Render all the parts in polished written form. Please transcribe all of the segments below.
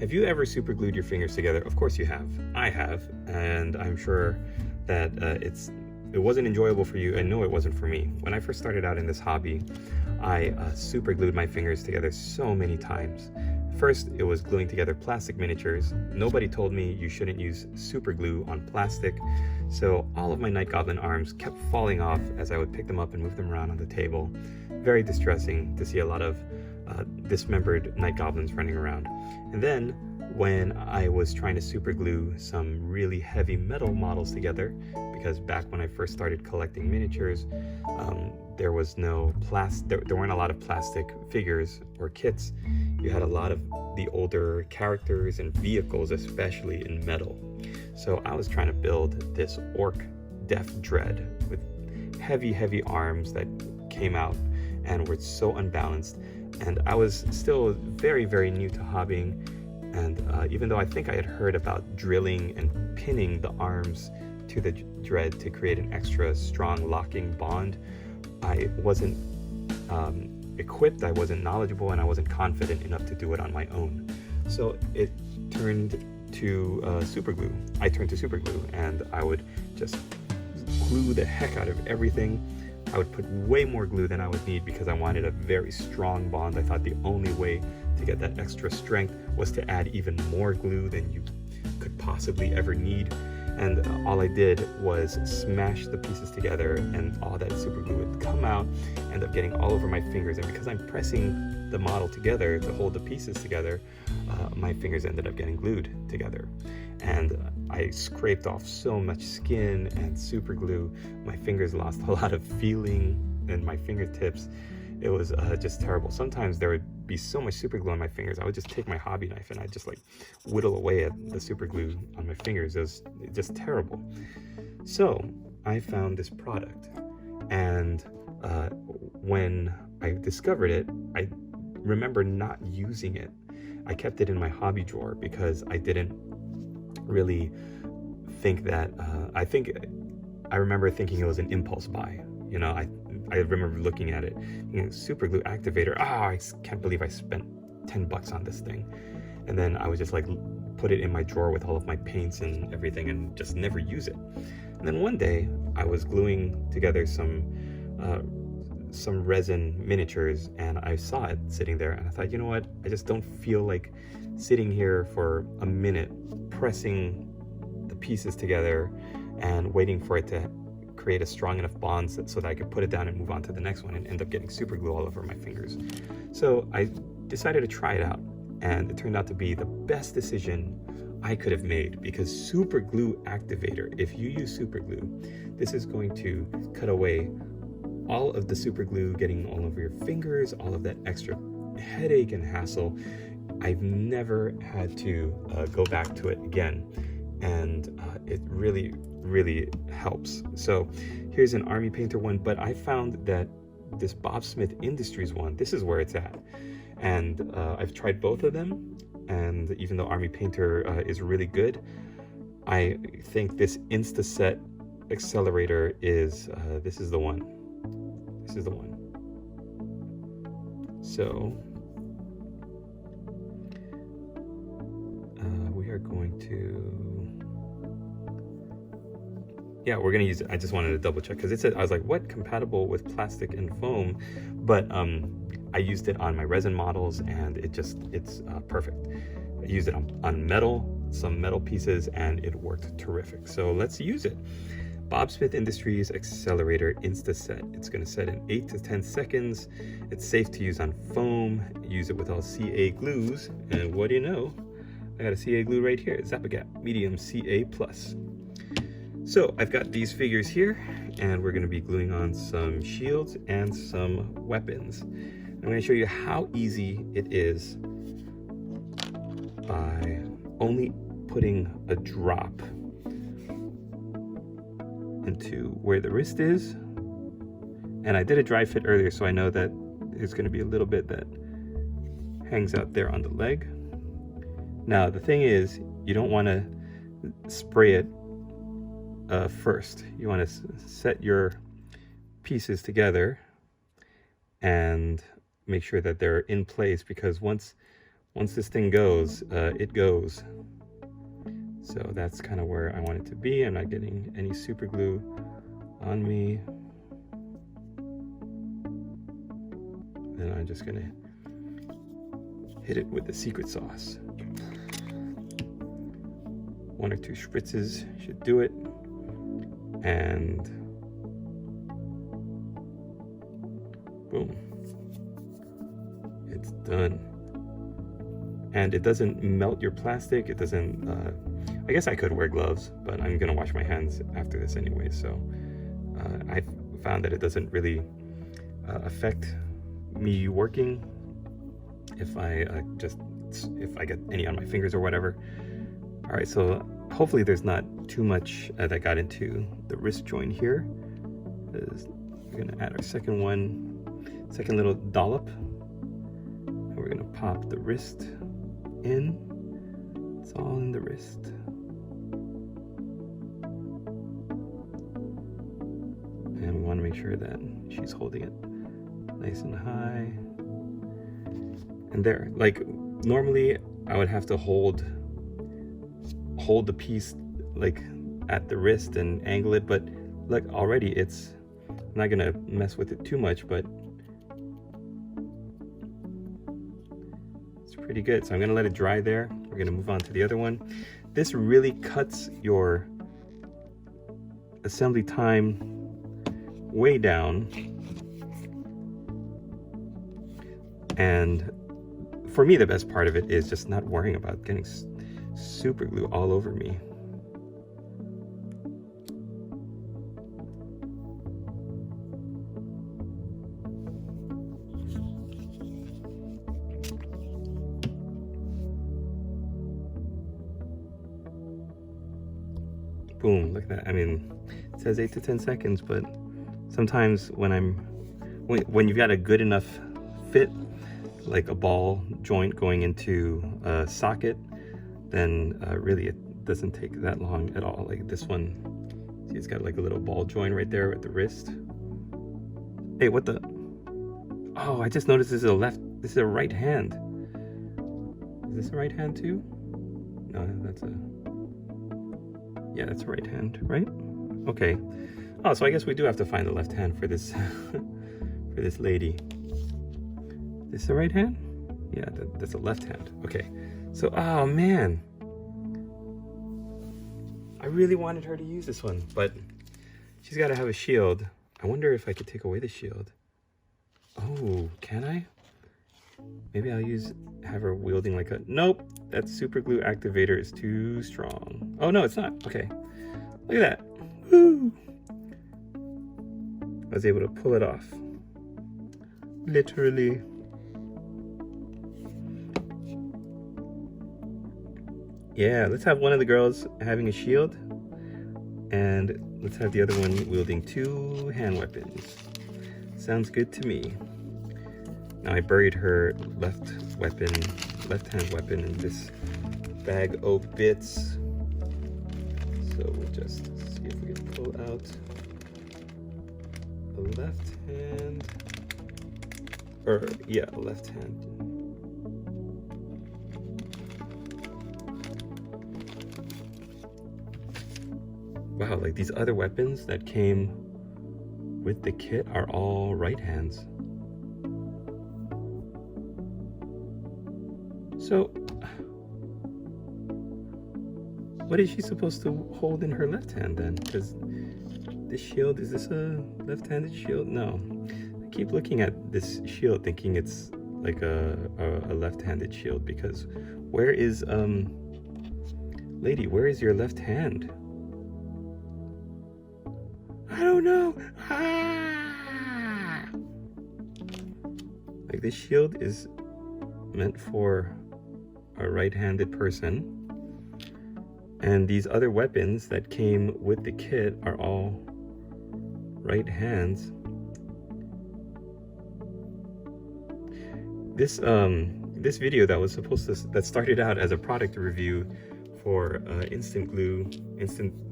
Have you ever super glued your fingers together? Of course you have. I have, and I'm sure that it wasn't enjoyable for you. I know it wasn't for me. When I first started out in this hobby, I super glued my fingers together so many times. First, it was gluing together plastic miniatures. Nobody told me you shouldn't use super glue on plastic, so all of my Night Goblin arms kept falling off as I would pick them up and move them around on the table. Very distressing to see a lot of dismembered Night Goblins running around. And then when I was trying to super glue some really heavy metal models together, because back when I first started collecting miniatures, there weren't a lot of plastic figures or kits. You had a lot of the older characters and vehicles, especially in metal. So I was trying to build this orc death dread with heavy arms that came out and were so unbalanced. And I was still very new to hobbying, and even though I think I had heard about drilling and pinning the arms to the dread to create an extra strong locking bond, I wasn't equipped, I wasn't knowledgeable, and I wasn't confident enough to do it on my own. So it turned to super glue. I turned to super glue, and I would just glue the heck out of everything. I would put way more glue than I would need because I wanted a very strong bond. I thought the only way to get that extra strength was to add even more glue than you could possibly ever need. And all I did was smash the pieces together, and all that super glue would come out, end up getting all over my fingers. And because I'm pressing the model together to hold the pieces together, my fingers ended up getting glued together. And I scraped off so much skin and super glue. My fingers lost a lot of feeling in my fingertips. It was just terrible. Sometimes there would be so much super glue on my fingers, I would just take my hobby knife and I'd just like whittle away at the super glue on my fingers. It was just terrible. So I found this product, and when I discovered it, I remember not using it. I kept it in my hobby drawer because I didn't really think that, I remember thinking it was an impulse buy. You know, I remember looking at it, super glue activator. I can't believe I spent $10 on this thing. And then I would just like put it in my drawer with all of my paints and everything and just never use it. And then one day I was gluing together some resin miniatures, and I saw it sitting there, and I thought, you know what? I just don't feel like sitting here for a minute pressing the pieces together and waiting for it to create a strong enough bond so that I could put it down and move on to the next one and end up getting super glue all over my fingers. So I decided to try it out, and it turned out to be the best decision I could have made, because super glue activator, if you use super glue, this is going to cut away all of the super glue getting all over your fingers, all of that extra headache and hassle. I've never had to go back to it again, and it really helps. So here's an Army Painter one, but I found that this Bob Smith Industries one, this is where it's at. And I've tried both of them, and even though Army Painter is really good, I think this Instaset accelerator is, this is the one. This is the one. So we are going to, we're going to use it. I just wanted to double check because it said, I was like, what, compatible with plastic and foam? But I used it on my resin models, and it's perfect. I used it on metal, some metal pieces, and it worked terrific. So let's use it. Bob Smith Industries Accelerator Instaset. It's going to set in 8 to 10 seconds. It's safe to use on foam. Use it with all CA glues. And what do you know? I got a CA glue right here. Zappagat Medium CA+. So I've got these figures here, and we're going to be gluing on some shields and some weapons. I'm going to show you how easy it is by only putting a drop into where the wrist is. And I did a dry fit earlier, so I know that there's going to be a little bit that hangs out there on the leg. Now the thing is, you don't want to spray it first. You want to set your pieces together and make sure that they're in place, because once once this thing goes, it goes. So that's kind of where I want it to be. I'm not getting any super glue on me. Then I'm just gonna hit it with the secret sauce. 1 or 2 spritzes should do it. And boom, it's done. And it doesn't melt your plastic. It doesn't, I guess I could wear gloves, but I'm gonna wash my hands after this anyway. So I found that it doesn't really affect me working if I get any on my fingers or whatever. All right, so hopefully there's not too much that got into the wrist joint here. We're gonna add our second little dollop. And we're gonna pop the wrist in. It's all in the wrist. And we wanna make sure that she's holding it nice and high. And there, like normally I would have to hold the piece like at the wrist and angle it, but look, already I'm not gonna mess with it too much, but it's pretty good. So I'm gonna let it dry there. We're gonna move on to the other one. This really cuts your assembly time way down. And for me, the best part of it is just not worrying about getting super glue all over me. Boom, look at that. I mean, it says 8 to 10 seconds, but sometimes when you've got a good enough fit, like a ball joint going into a socket, then really it doesn't take that long at all. Like this one, see, it's got like a little ball joint right there at the wrist. Hey, what the? Oh, I just noticed this is a right hand. Is this a right hand too? No, yeah, that's a right hand, right? Okay. Oh, so I guess we do have to find the left hand for this, for this lady. Is this a right hand? Yeah, that's a left hand. Okay. So, oh man. I really wanted her to use this one, but she's got to have a shield. I wonder if I could take away the shield. Oh, can I? Maybe I'll have her wielding like a, nope, that super glue activator is too strong. Oh no, it's not. Okay. Look at that. Woo! I was able to pull it off. Literally. Yeah, let's have one of the girls having a shield, and let's have the other one wielding 2 hand weapons. Sounds good to me. Now I buried her left hand weapon in this bag of bits. So we'll just see if we can pull out a left hand, a left hand. Wow, like these other weapons that came with the kit are all right hands. So, what is she supposed to hold in her left hand then? Because this shield, is this a left-handed shield? No. I keep looking at this shield thinking it's like a left-handed shield, because where is, lady, where is your left hand? I don't know. Ah! Like this shield is meant for a right-handed person, and these other weapons that came with the kit are all right hands. This video that started out as a product review for instant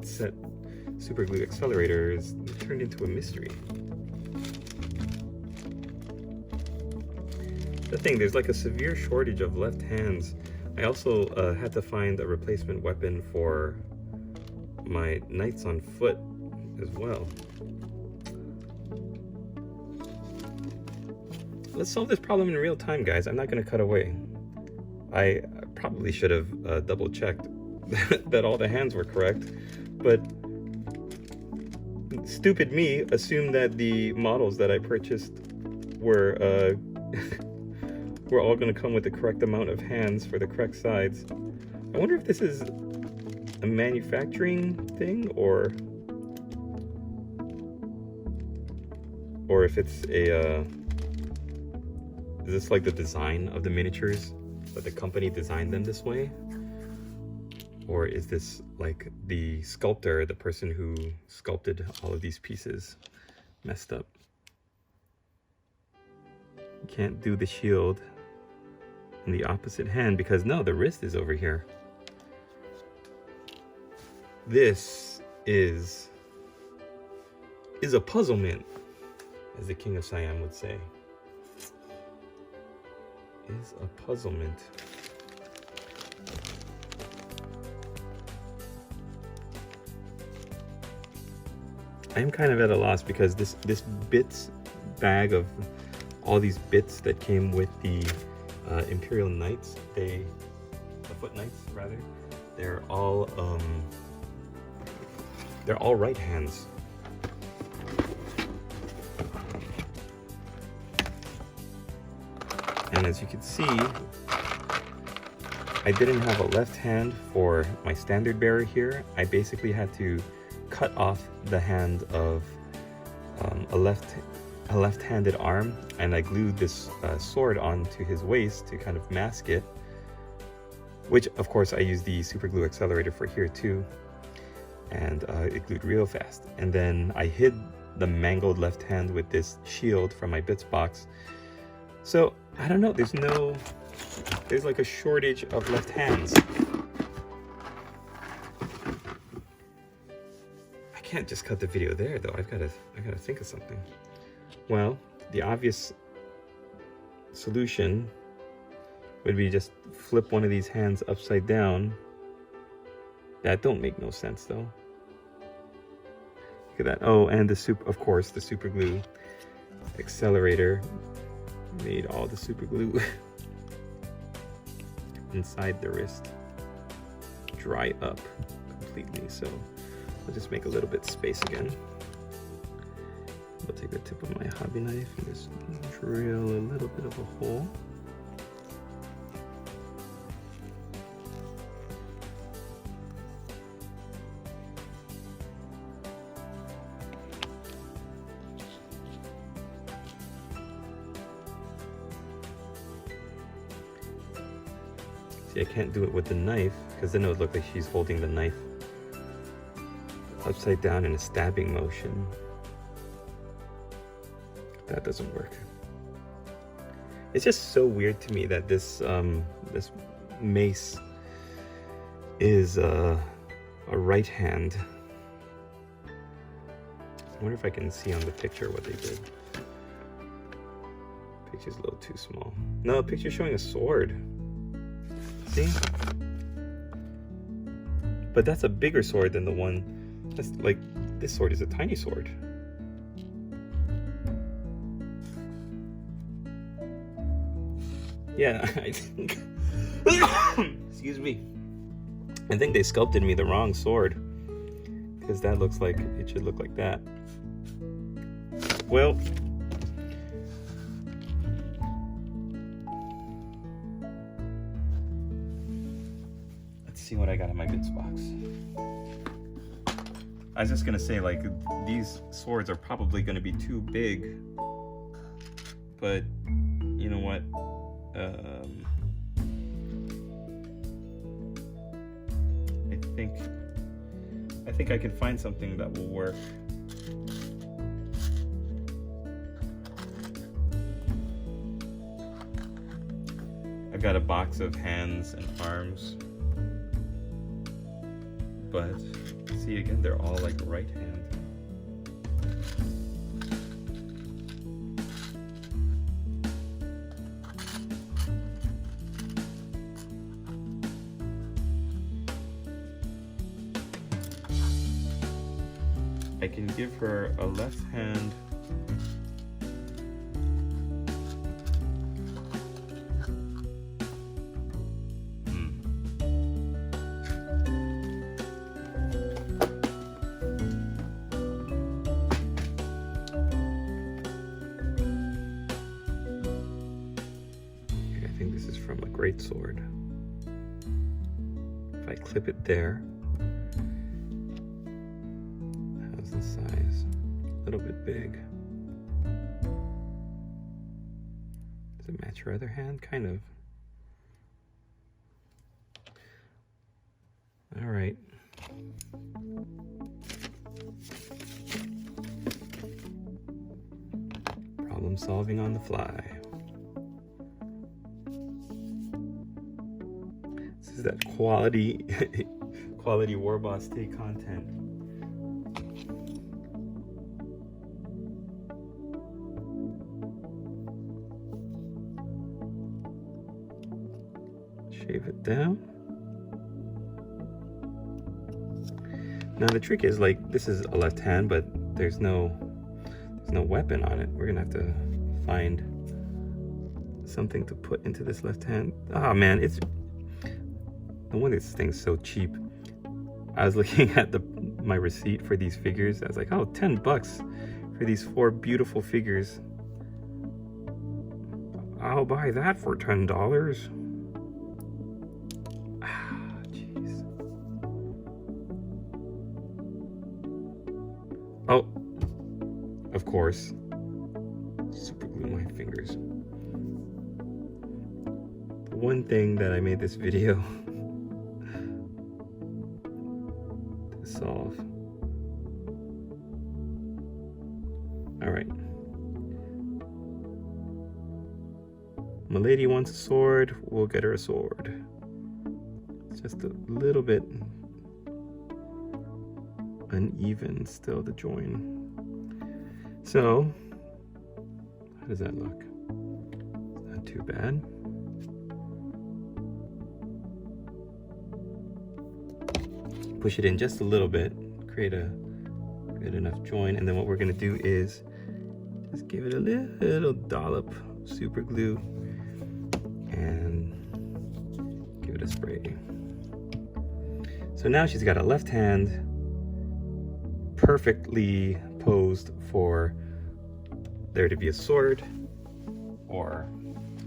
set super glue accelerator is turned into a mystery. the thing. There's like a severe shortage of left hands. I also had to find a replacement weapon for my knights on foot as well. Let's solve this problem in real time, guys. I'm not going to cut away. I probably should have double checked that all the hands were correct, but stupid me assumed that the models that I purchased were were all going to come with the correct amount of hands for the correct sides. I wonder if this is a manufacturing thing or if it's a is this like the design of the miniatures, that the company designed them this way? Or is this like the sculptor, the person who sculpted all of these pieces, messed up? You can't do the shield in the opposite hand because no, the wrist is over here. This is a puzzlement, as the King of Siam would say. Is a puzzlement. I am kind of at a loss because this bits bag of all these bits that came with the Imperial Knights, the Foot Knights rather, they're all right hands. And as you can see, I didn't have a left hand for my standard bearer here. I basically had to cut off the hand of a left-handed arm, and I glued this sword onto his waist to kind of mask it, which of course I used the super glue accelerator for here too, and it glued real fast. And then I hid the mangled left hand with this shield from my bits box. So I don't know, there's like a shortage of left hands. I can't just cut the video there though. I gotta think of something. Well, the obvious solution would be just flip one of these hands upside down. That don't make no sense though. Look at that. Oh, and of course the super glue accelerator made all the super glue inside the wrist dry up completely. So I'll just make a little bit of space again. I'll take the tip of my hobby knife and just drill a little bit of a hole. See, I can't do it with the knife because then it would look like she's holding the knife upside down in a stabbing motion. That doesn't work. It's just so weird to me that this this mace is a right hand. I wonder if I can see on the picture what they did. Picture's a little too small. No, the picture's showing a sword. See? But that's a bigger sword than the one. That's like, this sword is a tiny sword. Yeah, I think excuse me. I think they sculpted me the wrong sword, because that looks like it should look like that. Well, let's see what I got in my bits box. I was just gonna say, like, these swords are probably gonna be too big, but you know what? I think I can find something that will work. I've got a box of hands and arms, but see, again, they're all like right hand. I can give her a left hand. I think this is from a great sword. If I clip it there, how's the size? A little bit big. Does it match your other hand? Kind of. All right. Problem solving on the fly. This is that quality Warboss take content. Shave it down. Now the trick is, like, this is a left hand, but there's no weapon on it. We're gonna have to find something to put into this left hand. Oh man, it's no wonder this thing's so cheap. I was looking at my receipt for these figures. I was like, oh, $10 for these 4 beautiful figures. I'll buy that for $10. Oh, of course, super glue my fingers. The one thing that I made this video to solve. All right. My lady wants a sword, we'll get her a sword. It's just a little bit uneven still, the join. So how does that look? It's not too bad. Push it in just a little bit, create a good enough join, and then what we're gonna do is just give it a little dollop super glue and give it a spray. So now she's got a left hand perfectly posed for there to be a sword or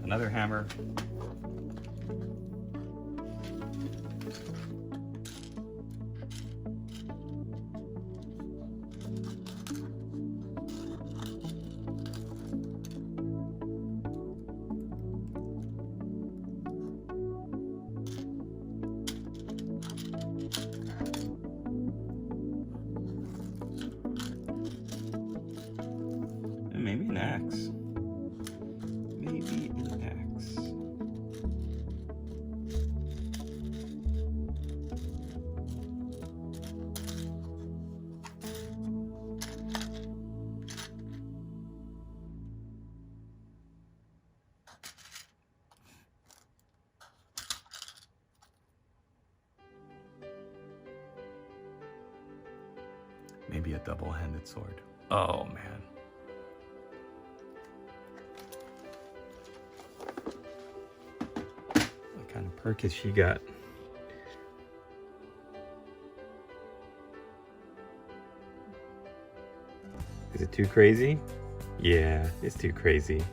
another hammer. Maybe an axe. Maybe an axe. Maybe a double-handed sword. Oh man. Kind of perk has she got? Is it too crazy? Yeah, it's too crazy.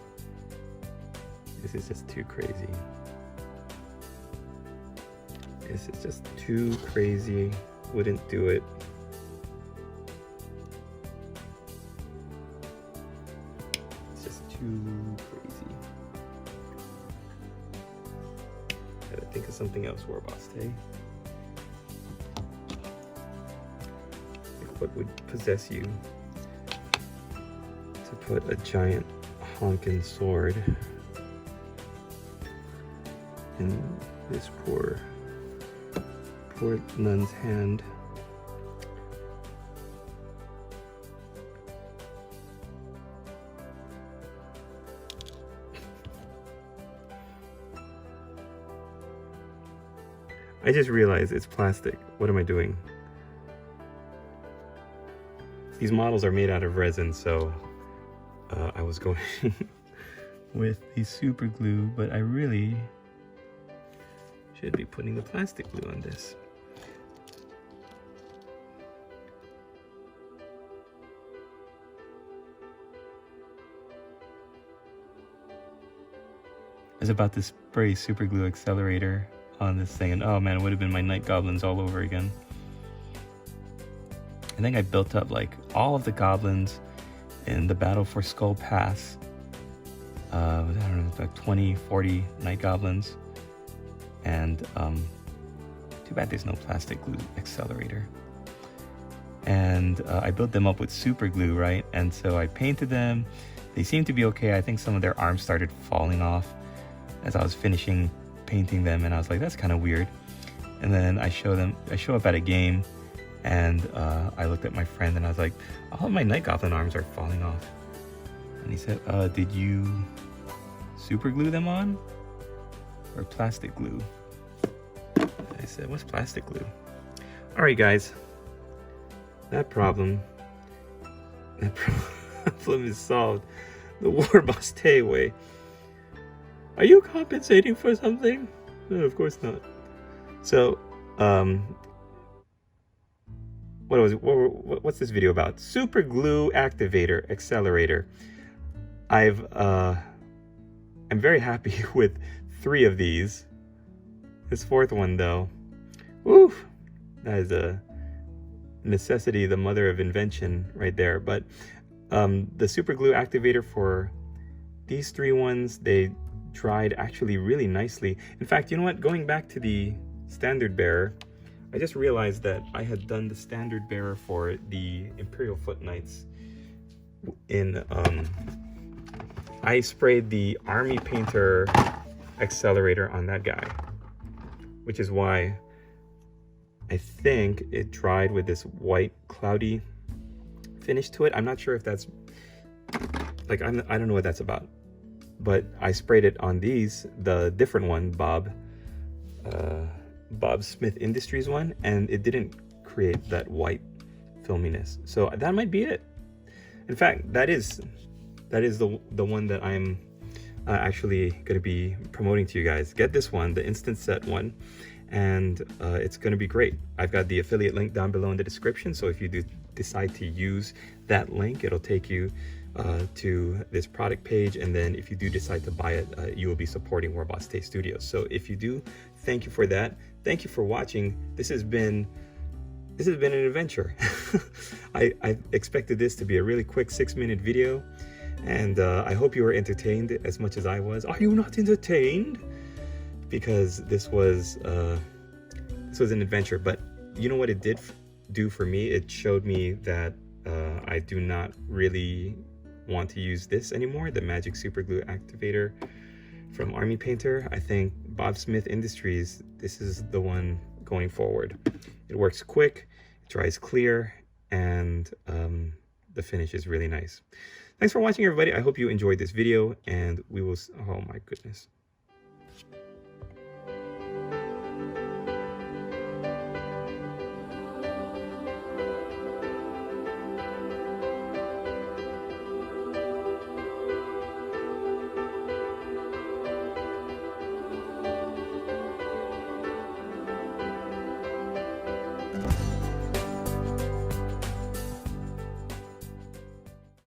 This is just too crazy. This is just too crazy. Wouldn't do it. It's just too crazy. Gotta think of something else, Warboss, hey? Like, what would possess you to put a giant honkin' sword in this poor nun's hand? I just realized it's plastic. What am I doing? these models are made out of resin, so I was going with the super glue, but I really should be putting the plastic glue on this. I was about to spray super glue accelerator on this thing, and oh man, it would have been my night goblins all over again. I think I built up like all of the goblins in the Battle for Skull Pass. I don't know, like 20, 40 night goblins. And too bad there's no plastic glue accelerator. And I built them up with super glue, right? And so I painted them. They seemed to be okay. I think some of their arms started falling off as I was finishing painting them, and I was like, that's kind of weird. And then I show up at a game, and I looked at my friend and I was like, all of my night goblin arms are falling off. And he said, did you super glue them on or plastic glue? I said, what's plastic glue? All right, guys, that problem is solved. The Warboss way. Are you compensating for something? No, of course not. So, what's this video about? Super glue activator accelerator. I'm very happy with 3 of these. This 4th one, though, woo, that is a necessity, the mother of invention right there. But the super glue activator for these 3 ones, they dried actually really nicely. In fact, you know what? Going back to the standard bearer, I just realized that I had done the standard bearer for the Imperial Foot Knights in I sprayed the Army Painter accelerator on that guy, which is why I think it dried with this white cloudy finish to it. I'm not sure if that's like, I don't know what that's about, but I sprayed it on these, the different one, Bob Smith Industries one, and it didn't create that white filminess. So that might be it. In fact, that is the one that I'm actually going to be promoting to you guys. Get this one, the instant set one, and it's going to be great. I've got the affiliate link down below in the description, so if you do decide to use that link, it'll take you to this product page, and then if you do decide to buy it, you will be supporting Warboss Taste Studios. So if you do, thank you for that. Thank you for watching. This has been an adventure. I expected this to be a really quick 6-minute video, and I hope you were entertained as much as I was. Are you not entertained? Because this was an adventure. But you know what it did do for me? It showed me that I do not really want to use this anymore, the Magic Super Glue Activator from Army Painter. I think Bob Smith Industries, this is the one going forward. It works quick, it dries clear, and the finish is really nice. Thanks for watching, everybody. I hope you enjoyed this video, and we will, oh my goodness.